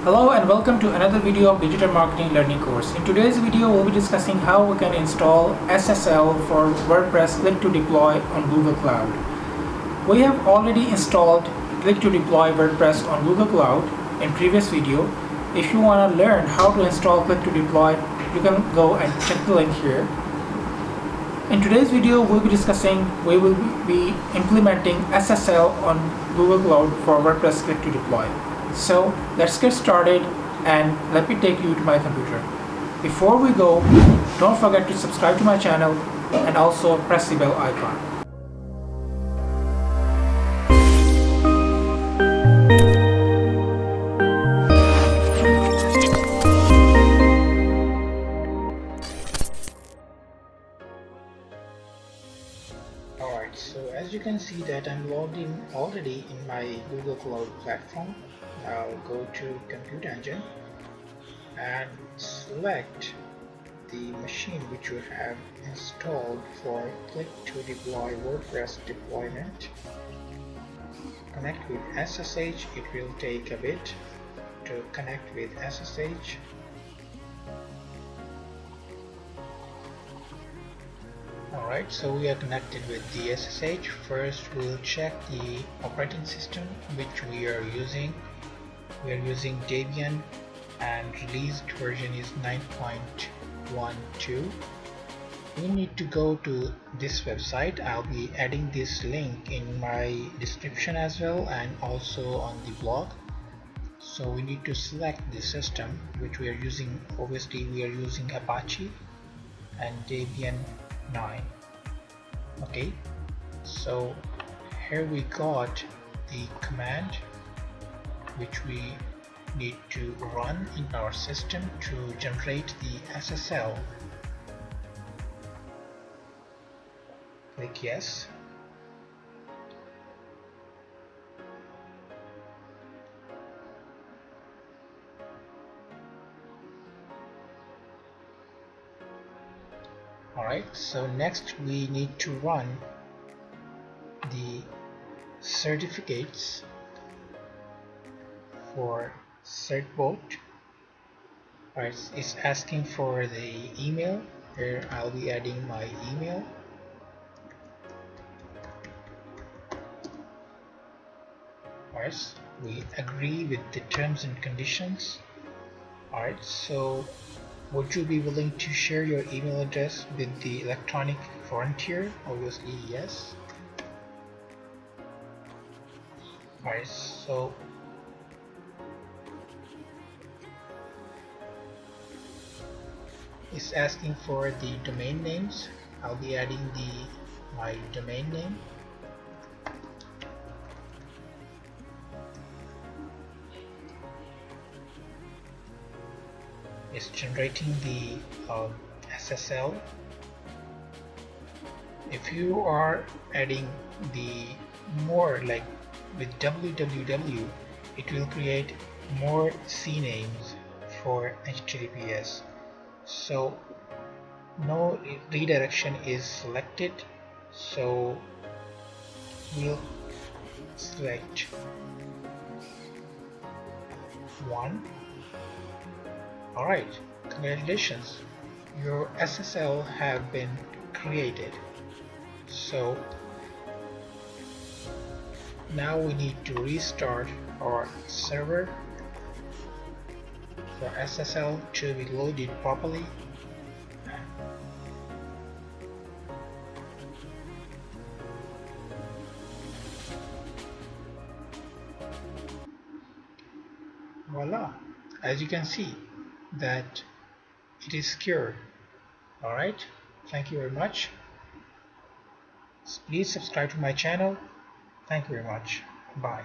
Hello and welcome to another video of Digital Marketing Learning course. In today's video, we'll be discussing how we can install SSL for WordPress Click to Deploy on Google Cloud. We have already installed Click to Deploy WordPress on Google Cloud in previous video. If you want to learn how to install Click to Deploy, you can go and check the link here. In today's video, we will be implementing SSL on Google Cloud for WordPress Click to Deploy. So let's get started and let me take you to my computer. Before we go, don't forget to subscribe to my channel and also press the bell icon. Alright, so as you can see that I'm logged in already in my Google Cloud platform. I'll go to Compute Engine and select the machine which you have installed for Click to Deploy WordPress deployment. Connect with SSH. It will take a bit to connect with SSH. Alright, so we are connected with the SSH. First we'll check the operating system which we are using. We are using Debian and released version is 9.12. We need to go to this website. I'll be adding this link in my description as well and also on the blog. So we need to select the system which we are using. Obviously we are using Apache and Debian 9. Okay, so here we got the command which we need to run in our system to generate the SSL. Click yes. Alright, so next we need to run the certificates for certbot. Alright, it's asking for the email. Here I'll be adding my email. Alright, we agree with the terms and conditions. Alright, so would you be willing to share your email address with the electronic frontier? Obviously yes. Alright, so it's asking for the domain names. I'll be adding my domain name. It's generating the SSL. If you are adding the more like with www, it will create more CNAMEs for HTTPS. So no redirection is selected, so we'll select one. Alright, congratulations, your SSL have been created. So now we need to restart our server for SSL to be loaded properly. Voila, as you can see that it is secured. Alright, thank you very much. Please subscribe to my channel. Thank you very much. Bye.